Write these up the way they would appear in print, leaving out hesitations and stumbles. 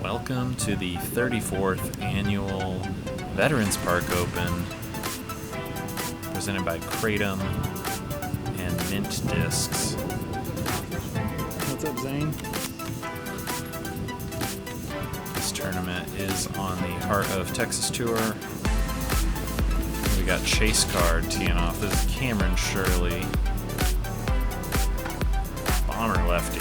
Welcome to the 34th annual Veterans Park Open, presented by Kratom and Mint Discs. What's up, Zane? This tournament is on the Heart of Texas Tour. We got Chase Card teeing off. This is Cameron Shirley. Bomber lefty.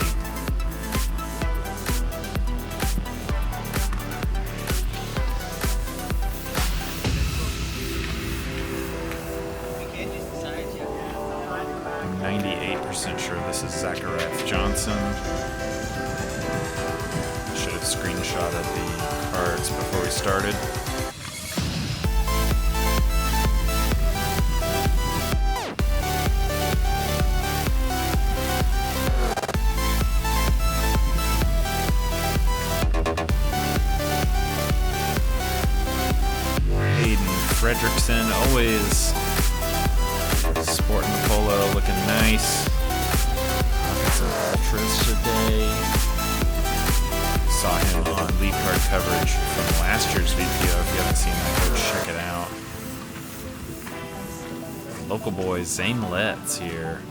I'm 98% sure this is Zachariah Johnson. Should have screenshotted the cards before we started. Fredrickson, always sporting the polo, looking nice. Got some ultras today. Saw him on lead card coverage from last year's VPO. If you haven't seen that, go check it out. Local boy Zane Letts here.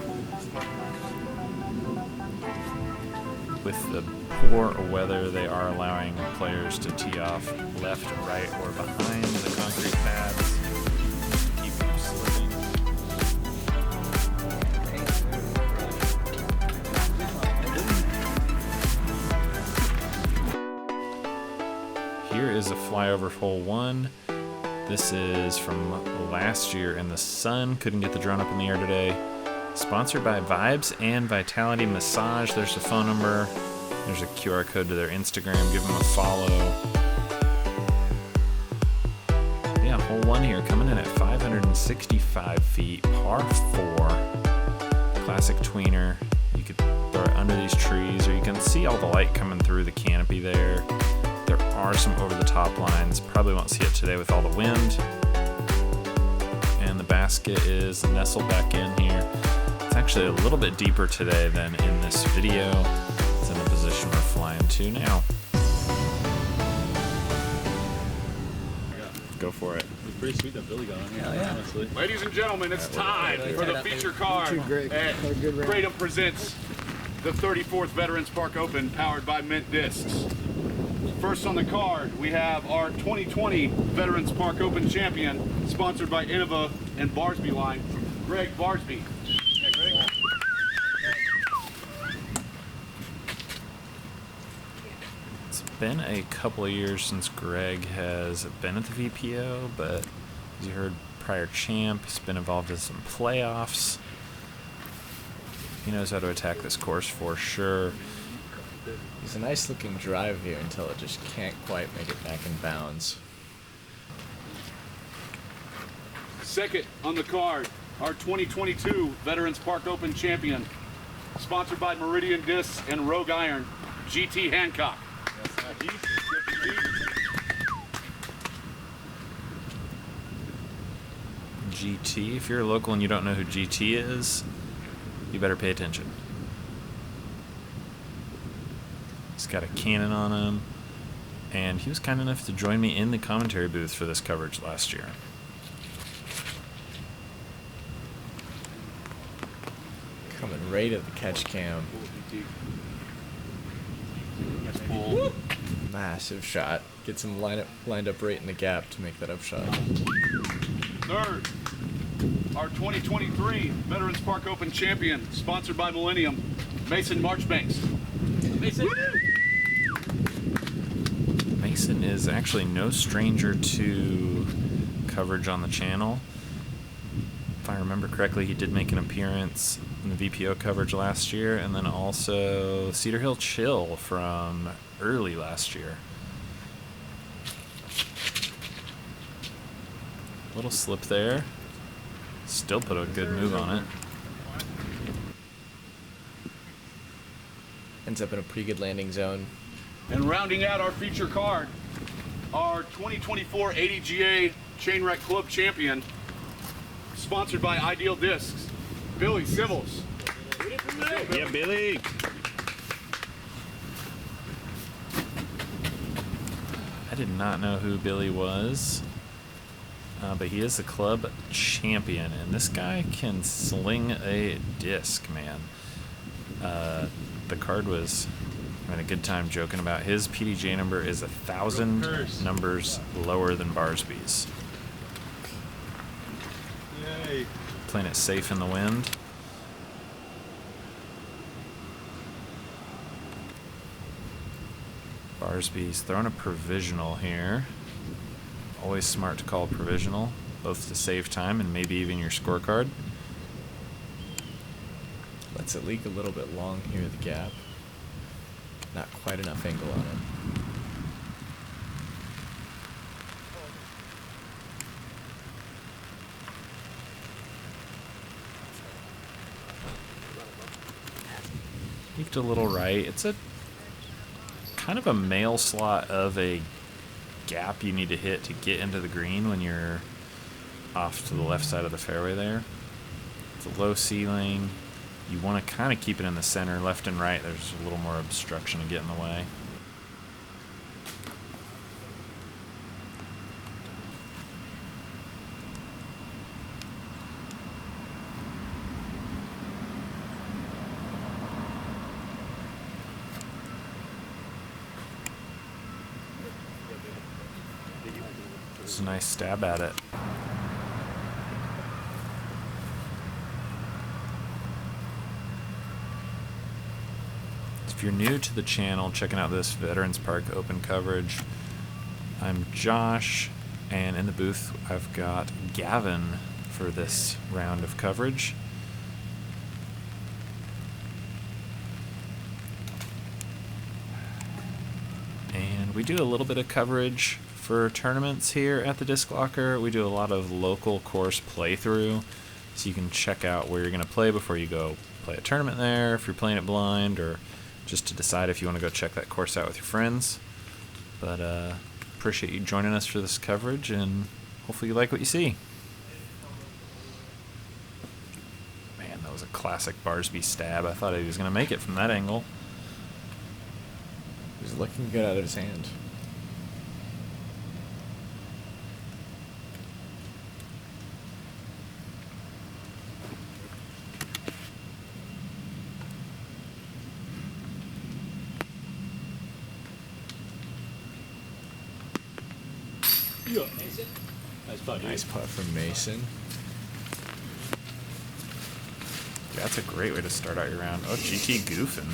With the poor weather, they are allowing players to tee off left, right, or behind the concrete pads, keep them slipping. Here is a flyover hole 1. This is from last year, and the sun couldn't get the drone up in the air today. Sponsored by Vibes and Vitality Massage. There's the phone number. There's a QR code to their Instagram. Give them a follow. Yeah, hole 1 here coming in at 565 feet, par 4. Classic tweener. You could throw it under these trees, or you can see all the light coming through the canopy there. There are some over-the-top lines. Probably won't see it today with all the wind. And the basket is nestled back in here. It's actually a little bit deeper today than in this video. It's in the position we're flying to now. Go for it. It's pretty sweet that Billy got on here, honestly. Ladies and gentlemen, it's time for the feature card. Kratom presents the 34th Veterans Park Open, powered by Mint Discs. First on the card, we have our 2020 Veterans Park Open champion, sponsored by Innova and Barsby line, Greg Barsby. It's been a couple of years since Greg has been at the VPO, but as you heard, prior champ, he's been involved in some playoffs. He knows how to attack this course for sure. It's a nice looking drive here until it just can't quite make it back in bounds. Second on the card, our 2022 Veterans Park Open champion, sponsored by Meridian Discs and Rogue Iron, GT Hancock. GT, if you're local and you don't know who GT is, you better pay attention. He's got a cannon on him, and he was kind enough to join me in the commentary booth for this coverage last year. Coming right at the catch cam. Massive shot. Gets him lined up right in the gap to make that up shot. Third, our 2023 Veterans Park Open champion, sponsored by Millennium, Mason Marchbanks. Mason! Mason is actually no stranger to coverage on the channel. If I remember correctly, he did make an appearance in the VPO coverage last year, and then also Cedar Hill Chill from early last year. Little slip there. Still put a good move on it. Ends up in a pretty good landing zone. And rounding out our feature card, our 2024 ADGA Chainwreck Club champion, sponsored by Ideal Discs, Billy Sivils. Yeah, Billy. I did not know who Billy was, but he is the club champion, and this guy can sling a disc, man. The card was having a good time joking about his PDJ number is 1,000 numbers lower than Barsby's. Yay. Playing it safe in the wind. Barsby's throwing a provisional here. Always smart to call provisional, both to save time and maybe even your scorecard. Lets it leak a little bit long here, the gap. Not quite enough angle on it. Leaked a little right. It's a kind of a mail slot of a gap you need to hit to get into the green when you're off to the left side of the fairway there. It's a low ceiling. You want to kind of keep it in the center, left and right. There's a little more obstruction to get in the way. It's a nice stab at it. If you're new to the channel, checking out this Veterans Park Open coverage, I'm Josh, and in the booth I've got Gavin for this round of coverage. And we do a little bit of coverage for tournaments here at the Disc Locker. We do a lot of local course playthrough, so you can check out where you're going to play before you go play a tournament there, if you're playing it blind, or just to decide if you want to go check that course out with your friends. But appreciate you joining us for this coverage, and hopefully you like what you see. Man, that was a classic Barsby stab. I thought he was going to make it from that angle. He was looking good out of his hand. Yeah. Nice putt, dude. Nice putt from Mason. That's a great way to start out your round. Oh, GT goofing.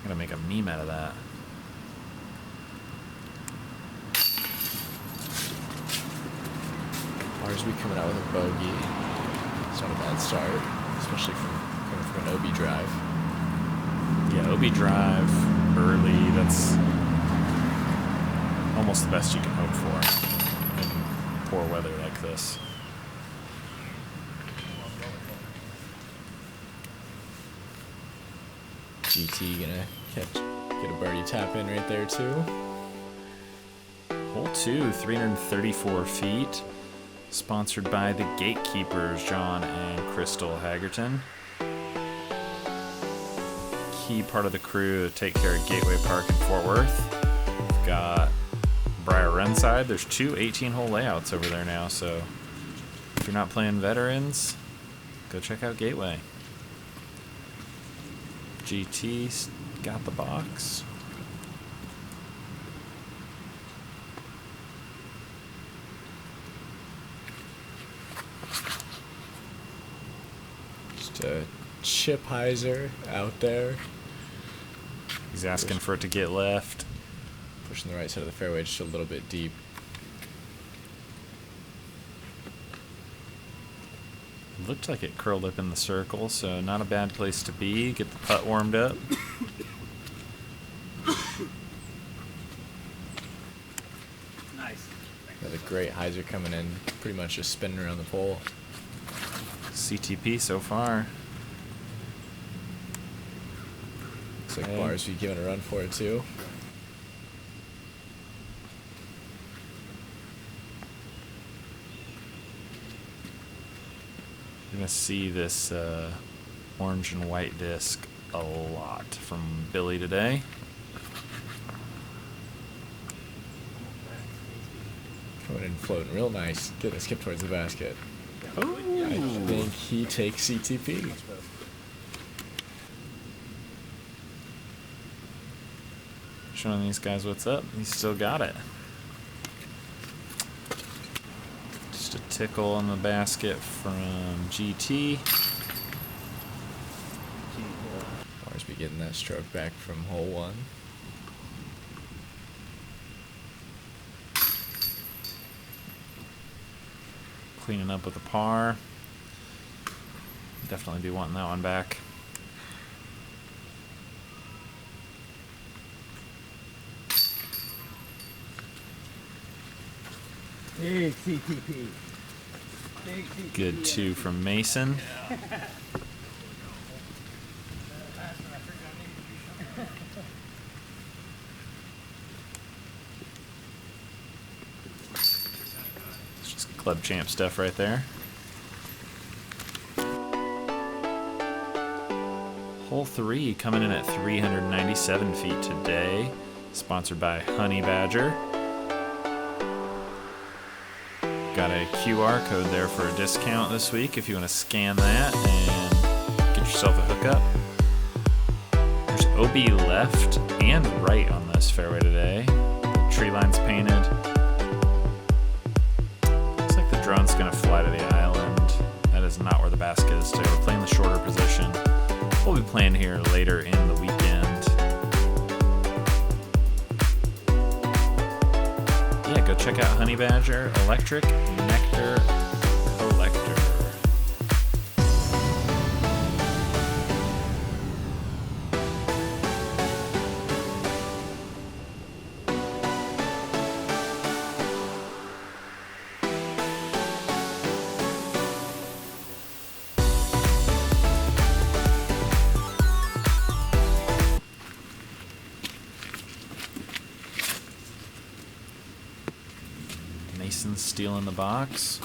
I'm gonna make a meme out of that. Barsby coming out with a bogey. It's not a bad start, especially coming from an OB drive. Yeah, OB drive early. That's almost the best you can hope for in poor weather like this. GT gonna get a birdie tap in right there too. Hole 2, 334 feet. Sponsored by the Gatekeepers, John and Crystal Hagerton. Key part of the crew to take care of Gateway Park in Fort Worth. We've got Briar Run side. There's two 18-hole layouts over there now, so if you're not playing veterans, go check out Gateway. GT's got the box. Just a chip hyzer out there. He's asking for it to get left. Pushing the right side of the fairway just a little bit deep. Looked like it curled up in the circle, so not a bad place to be. Get the putt warmed up. Nice. Another great hyzer coming in, pretty much just spinning around the pole. CTP so far. Looks like Okay. Barsby giving a run for it too. You're going to see this orange and white disc a lot from Billy today. Coming in floating real nice. Get a skip towards the basket. Oh, I think he takes CTP. showing these guys what's up. He's still got it. Just a tickle on the basket from GT. Barsby getting that stroke back from hole 1. Cleaning up with a par. Definitely be wanting that one back. Big CTP. Big CTP. Good 2 from Mason. It's just club champ stuff right there. Hole 3 coming in at 397 feet today. Sponsored by Honey Badger. Got a QR code there for a discount this week if you want to scan that and get yourself a hookup. There's OB left and right on this fairway today. Tree line's painted. Looks like the drone's going to fly to the island. That is not where the basket is today. We're playing the shorter position. We'll be playing here later in the weekend. Yeah, go check out Honey Badger Electric Nectar Collector. Mason's stealing the box.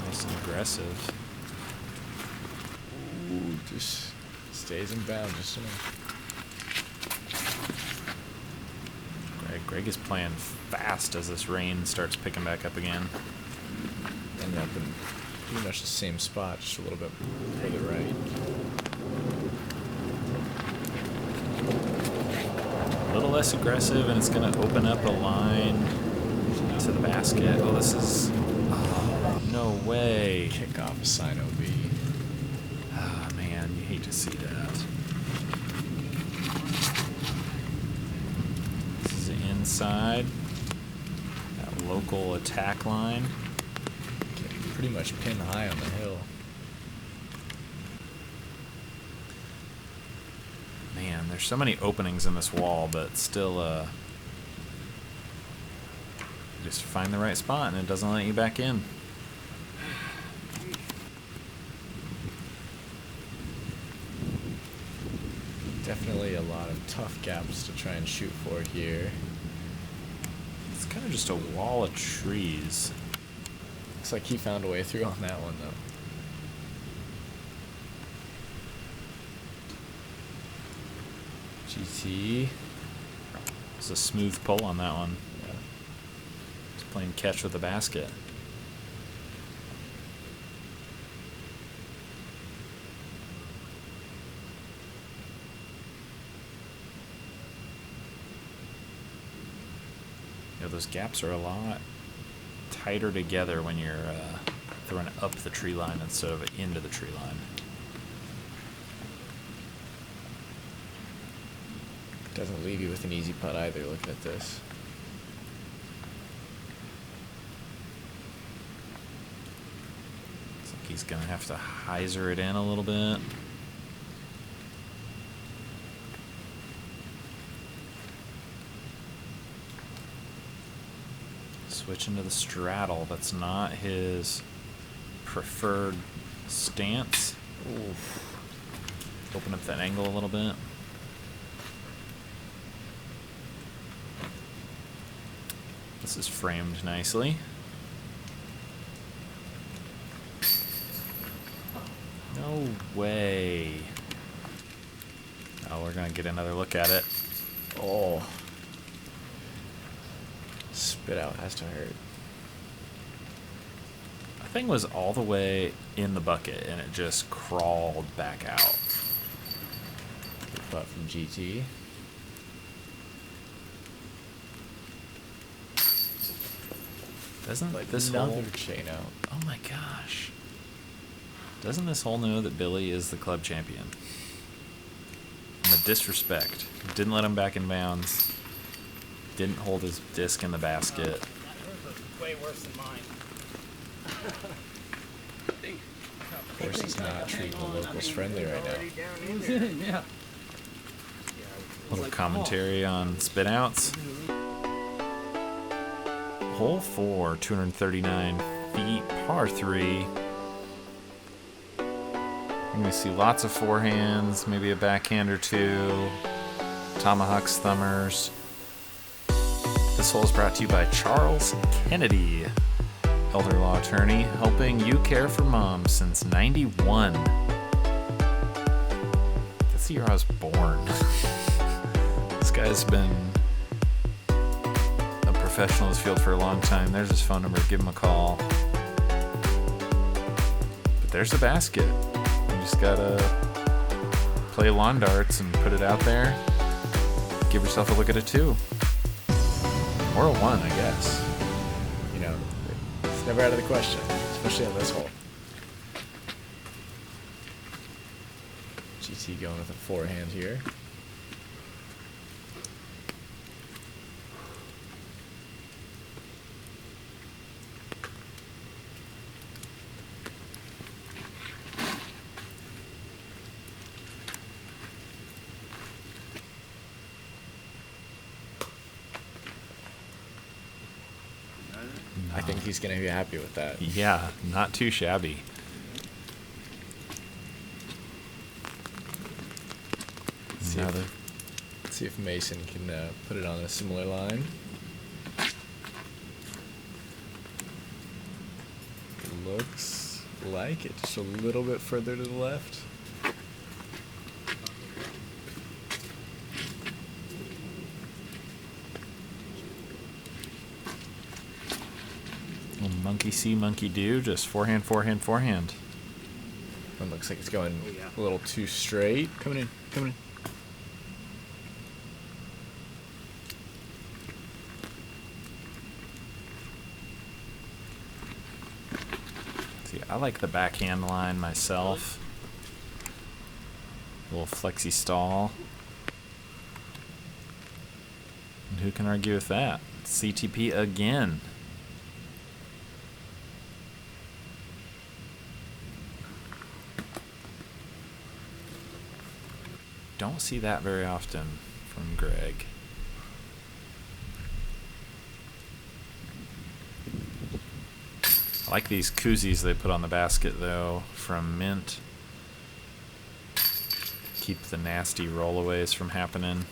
Nice and aggressive. Ooh, just stays in bounds just enough. Greg is playing fast as this rain starts picking back up again. Ended up in pretty much the same spot, just a little bit further right. A little less aggressive, and it's going to open up a line to the basket. Oh, this is... Oh, no way. Kick off a sign OB. Ah, man, you hate to see that. Inside that local attack line. Pretty much pin high on the hill. Man, there's so many openings in this wall, but still you just find the right spot and it doesn't let you back in. Definitely a lot of tough gaps to try and shoot for here. It's kind of just a wall of trees. Looks like he found a way through on that one, though. GT. It's a smooth pull on that one. Yeah. He's playing catch with the basket. Those gaps are a lot tighter together when you're throwing up the tree line instead of into the tree line. Doesn't leave you with an easy putt either, looking at this. Looks like he's going to have to hyzer it in a little bit. Switching to the straddle. That's not his preferred stance. Oof. Open up that angle a little bit. This is framed nicely. No way. Oh, we're gonna get another look at it. Oh. Spit out has to hurt. The thing was all the way in the bucket and it just crawled back out. Good putt from GT. Doesn't Like this another hole... chain out. Oh my gosh. Doesn't this hole know that Billy is the club champion? And the disrespect. Didn't let him back in bounds. Didn't hold his disc in the basket. That was way worse than mine. Of course, he's not treating the locals friendly right now. Yeah. Little commentary on spin outs. Hole 4, 239 feet, par 3. You're going to see lots of forehands, maybe a backhand or two, tomahawks, thumbers. This hole is brought to you by Charles Kennedy, elder law attorney, helping you care for mom since '91. That's the year I was born. This guy's been a professional in this field for a long time. There's his phone number. Give him a call. But there's the basket. You just gotta play lawn darts and put it out there. Give yourself a look at a 2. Or a 1, I guess. You know, it's never out of the question, especially on this hole. GT going with a forehand here. I think he's going to be happy with that. Yeah, not too shabby. Let's see if Mason can put it on a similar line. Looks like it, just a little bit further to the left. Monkey see, monkey do. Just forehand, forehand, forehand. One looks like it's going a little too straight. Coming in, coming in. See, I like the backhand line myself. A little flexi stall. And who can argue with that? CTP again. Don't see that very often from Greg. I like these koozies they put on the basket though from Mint. Keep the nasty rollaways from happening.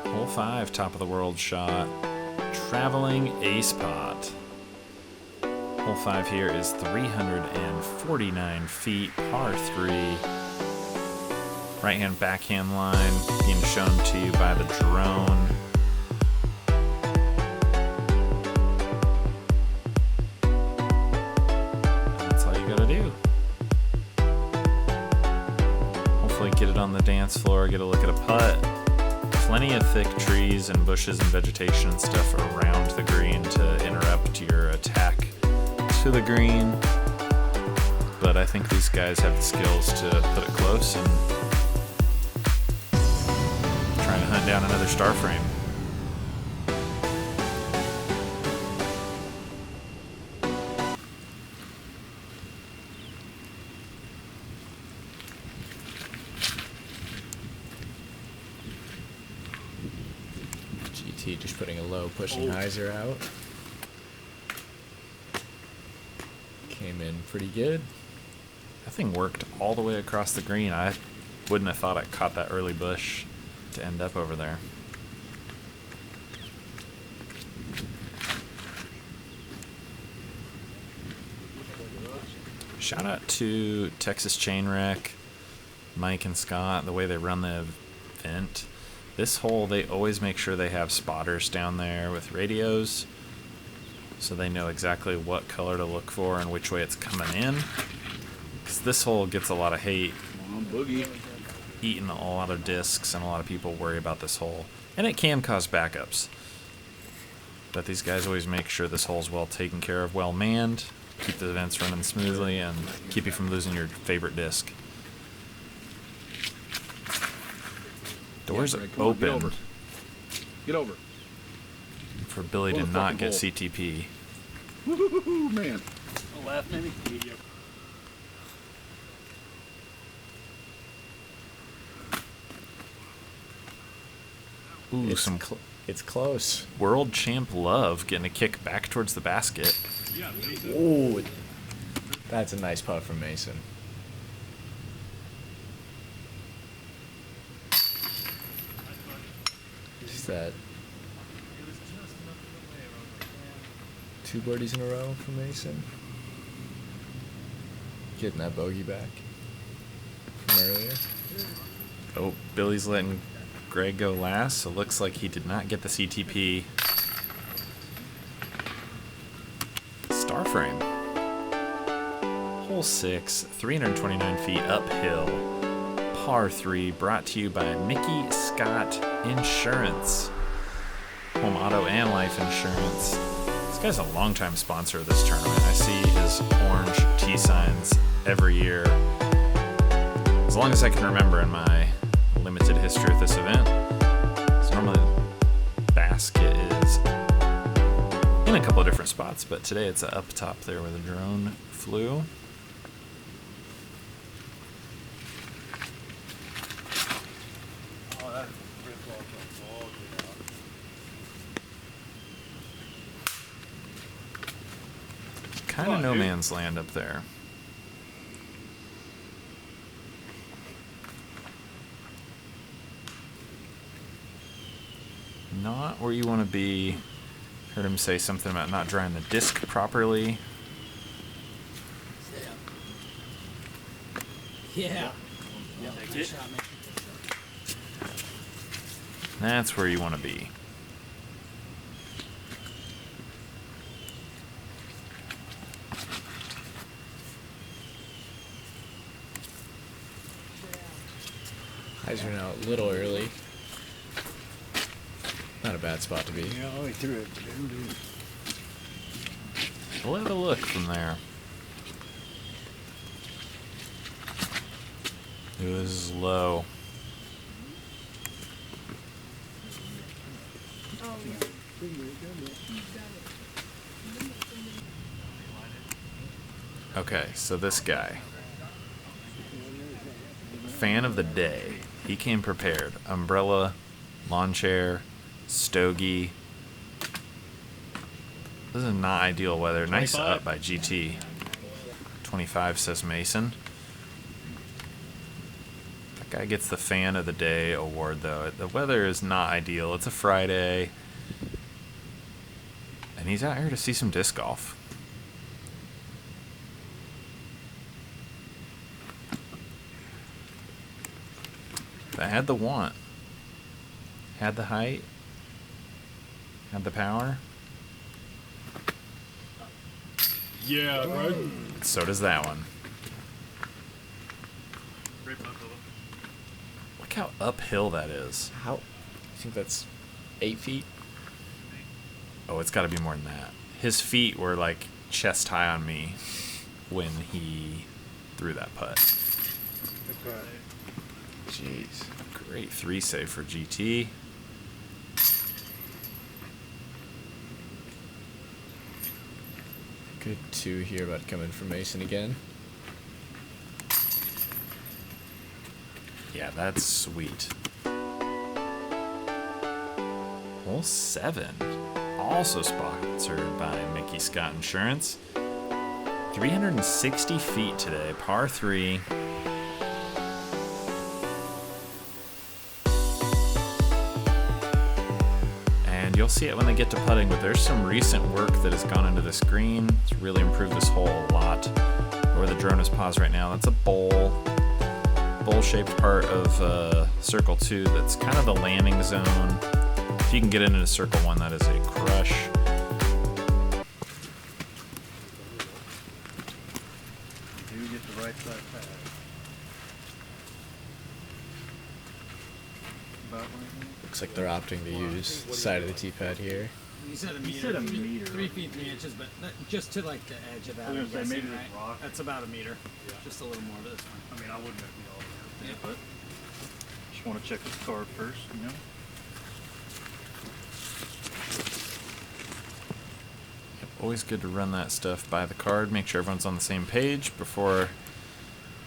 Hole 5, top of the world shot. Traveling ace pot. Hole 5 here is 349 feet, par 3. Right hand backhand line being shown to you by the drone. That's all you gotta do. Hopefully get it on the dance floor, get a look at a putt. Plenty of thick trees and bushes and vegetation and stuff around the green to interrupt your attack to the green. But I think these guys have the skills to put it close and trying to hunt down another star frame. GT just putting a low, pushing hyzer out. came in pretty good. That thing worked all the way across the green. I wouldn't have thought it caught that early bush to end up over there. Shout out to Texas Chainwreck, Mike and Scott, the way they run the event. This hole, they always make sure they have spotters down there with radios, so they know exactly what color to look for and which way it's coming in. Because this hole gets a lot of hate, eating a lot of discs, and a lot of people worry about this hole. And it can cause backups. But these guys always make sure this hole's well taken care of, well manned, keep the events running smoothly, and keep you from losing your favorite disc. Doors open. Get over. For Billy to not get CTP. Woo-hoo-hoo, man. Left, maybe? Medium. Ooh, It's close. World Champ Love getting a kick back towards the basket. Ooh, that's a nice putt from Mason. Just that. 2 birdies in a row for Mason. Getting that bogey back from earlier. Oh, Billy's letting Greg go last, so looks like he did not get the CTP. Star frame. Hole 6, 329 feet uphill. Par 3, brought to you by Mickey Scott Insurance. Home auto and life insurance. This guy's a longtime sponsor of this tournament. I see his orange T signs every year, as long as I can remember in my limited history of this event. So normally the basket is in a couple of different spots, but today it's up top there where the drone flew. Oh, that's pretty close. Kind of no man's land up there. Not where you want to be. Heard him say something about not drying the disc properly. Yeah. That's where you want to be. Guys are now a little early. Not a bad spot to be. Yeah, I threw it. We'll have a look from there. It was low. Okay, so this guy. Fan of the day. He came prepared. Umbrella, lawn chair, stogie. This is not ideal weather. Nice 25. up by GT. 25 says Mason. That guy gets the fan of the day award though. The weather is not ideal. It's a Friday. And he's out here to see some disc golf. That had the want. Had the height. Had the power. Yeah, right. So does that one. Look how uphill that is. How? You think that's 8 feet? Oh, it's got to be more than that. His feet were like chest high on me when he threw that putt. Jeez. Great 3 save for GT. Good 2 here about coming from Mason again. Yeah, that's sweet. Hole 7. Also sponsored by Mickey Scott Insurance. 360 feet today, par 3. And you'll see it when they get to putting, but there's some recent work that has gone into this green. It's really improved this hole a lot. Where the drone is paused right now, that's a bowl-shaped part of Circle 2 that's kind of the landing zone. If you can get into Circle 1, that is a crush. Do get the right side pad. About right here. Looks like they're opting to use the side of the tee pad here. You said a meter. You said a meter. 3 feet 3 inches, but just to like the edge of that. I was I'm gonna say, guessing, maybe right? this rock. That's about a meter. Yeah. Just a little more to this one. I mean, I wouldn't have be all there. Yeah. But just want to check this card first, you know? Always good to run that stuff by the card, make sure everyone's on the same page before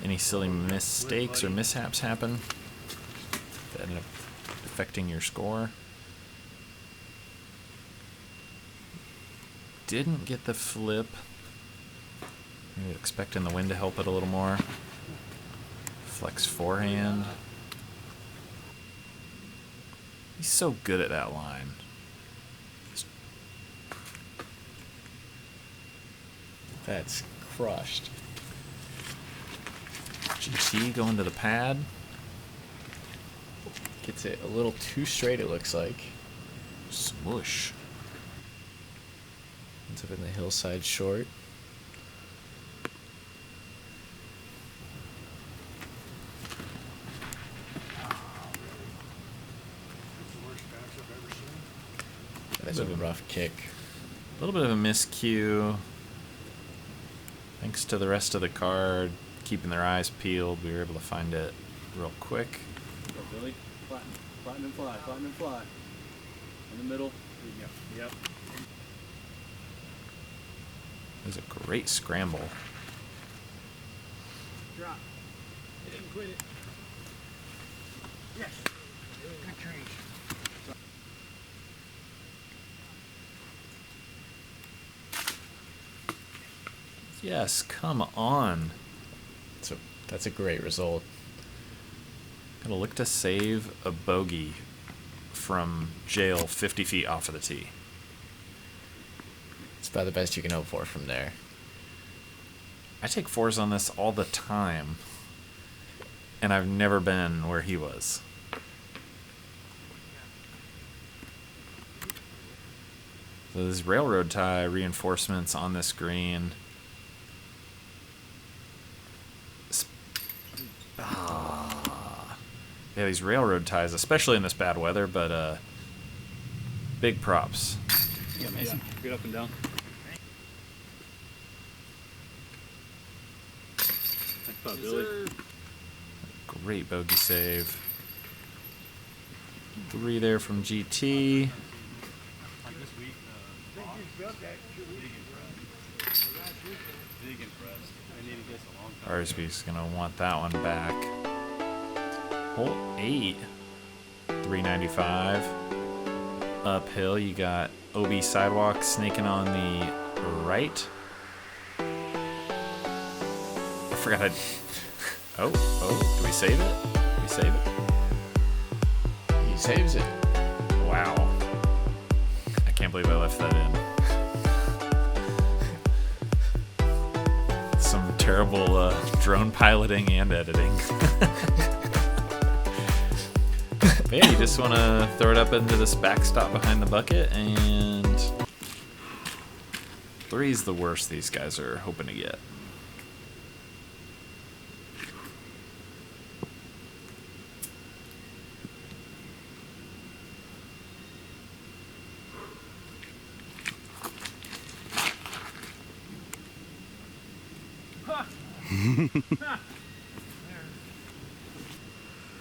any silly mistakes or mishaps happen that end up affecting your score. Didn't get the flip. Maybe expecting the wind to help it a little more. Flex forehand. He's so good at that line. That's crushed. GT going to the pad. Gets it a little too straight, it looks like. Smoosh. Ends up in the hillside short. That's a rough kick. A little bit of a miscue. Thanks to the rest of the card keeping their eyes peeled, we were able to find it real quick. Go, Billy. Flatten. Flatten and fly. Flatten and fly. In the middle. There you go. Yep. It was a great scramble. Drop. It didn't quit it. Yes. Good change. Yes, come on. So that's a great result. Gotta look to save a bogey from jail 50 feet off of the tee. It's about the best you can hope for from there. I take fours on this all the time, and I've never been where he was. So there's railroad tie reinforcements on this green. Yeah, these railroad ties, especially in this bad weather, but big props. Yeah, Mason. Get up and down. Thanks, Bob, Billy. Great bogey save. 3 there from GT. Barsby's gonna want that one back. Hole 8, 395. Uphill, you got OB sidewalk snaking on the right. I forgot I'd... Oh, do we save it? Do we save it? He saves it. Wow. I can't believe I left that in. Some terrible drone piloting and editing. But yeah, you just want to throw it up into this backstop behind the bucket, and 3's the worst these guys are hoping to get.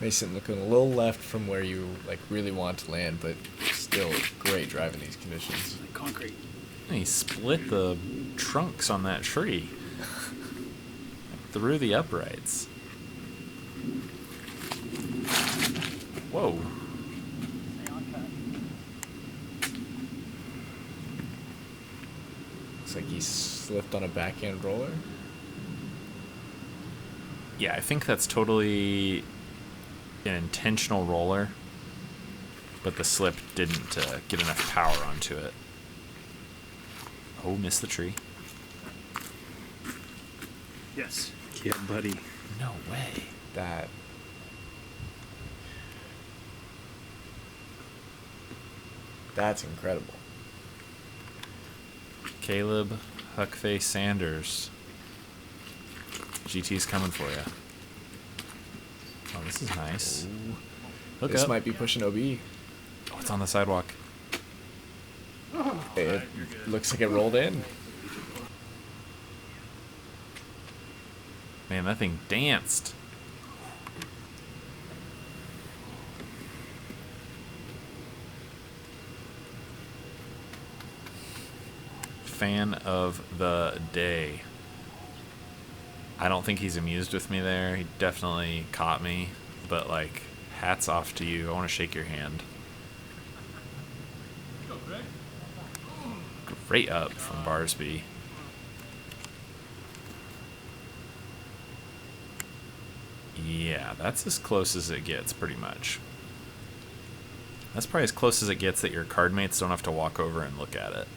Mason looking a little left from where you really want to land, but still great drive in these conditions. Like concrete. He split the trunks on that tree through the uprights. Whoa. Looks like he's slipped on a backhand roller. Yeah, I think that's totally an intentional roller, but the slip didn't get enough power onto it. Oh, missed the tree. Yes. Yeah, buddy. No way. That's incredible. Caleb Huckface Sanders. GT's coming for you. Oh, this is nice. Look This up. might be pushing OB. Oh, it's on the sidewalk. It looks like it rolled in. Man, that thing danced. Fan of the day. I don't think he's amused with me there. He definitely caught me. But, like, hats off to you. I want to shake your hand. Great up from Barsby. Yeah, that's as close as it gets, pretty much. That's probably as close as it gets that your card mates don't have to walk over and look at it.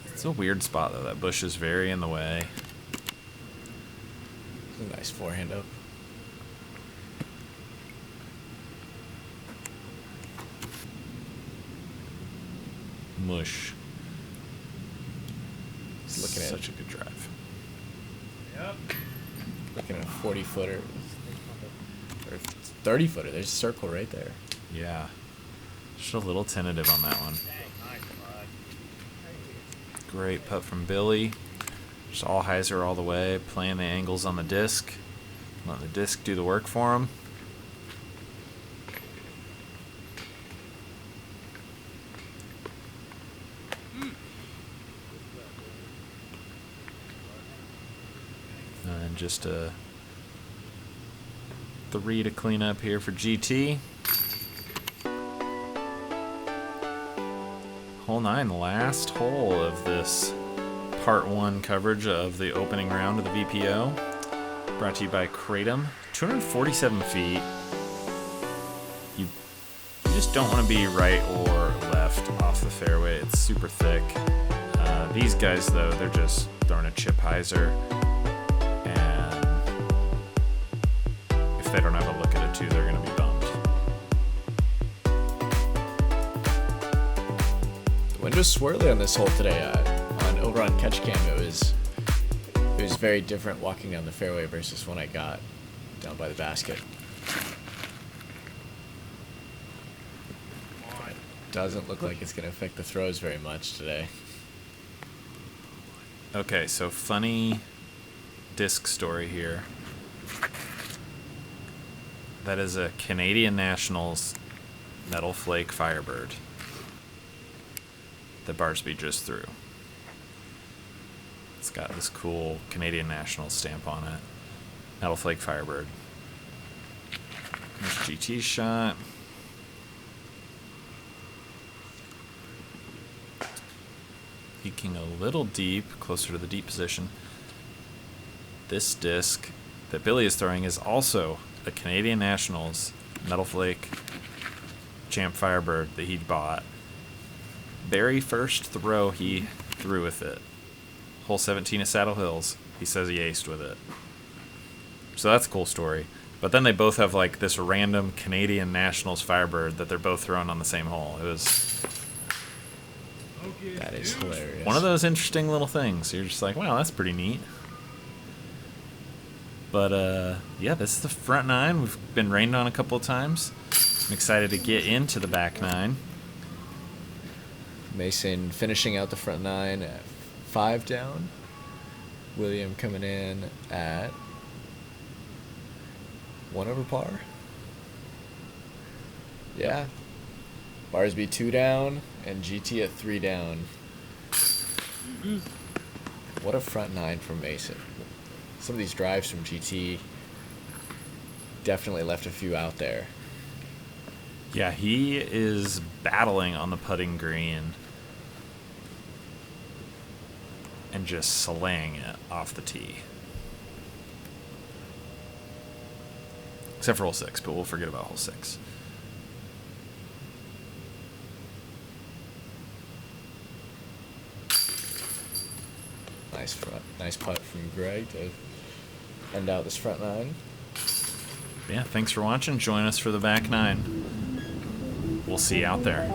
It's a weird spot, though. That bush is very in the way. It's a nice forehand up. Mush. He's looking at Such a good drive. Looking at a 40-footer. Or 30-footer. There's a circle right there. Yeah. Just a little tentative on that one. Great putt from Billy. Just all hyzer all the way, playing the angles on the disc. Letting the disc do the work for him. And just a 3 to clean up here for GT. Hole 9, last hole of this part 1 coverage of the opening round of the VPO. Brought to you by Kratom. 247 feet. You just don't want to be right or left off the fairway. It's super thick. These guys, though, they're just throwing a chip hyzer. And if they don't have a look at it, too, they're going to be bummed. The wind was swirly on this hole today. Over on catch cam, it was very different walking down the fairway versus when I got down by the basket. It doesn't look like it's going to affect the throws very much today. Okay, so funny disc story here. That is a Canadian Nationals Metal Flake Firebird that Barsby just threw. It's got this cool Canadian Nationals stamp on it. Metal Flake Firebird. There's GT's shot. Peeking a little deep, closer to the deep position. This disc that Billy is throwing is also a Canadian Nationals Metal Flake Champ Firebird that he bought. Very first throw he threw with it. Hole 17 at Saddle Hills. He says he aced with it. So that's a cool story. But then they both have like this random Canadian Nationals Firebird that they're both throwing on the same hole. It was That is hilarious. one of those interesting little things. You're just like, wow, that's pretty neat. But yeah, this is the front 9. We've been rained on a couple of times. I'm excited to get into the back 9. Mason finishing out the front 9 at 5 down. William coming in at 1 over par. Yeah. Barsby 2 down and GT at 3 down. What a front 9 from Mason. Some of these drives from GT definitely left a few out there. Yeah, he is battling on the putting green. and just slaying it off the tee. Except for hole 6, but we'll forget about hole 6. Nice putt from Greg to end out this front 9. Yeah, thanks for watching. Join us for the back 9. We'll see you out there.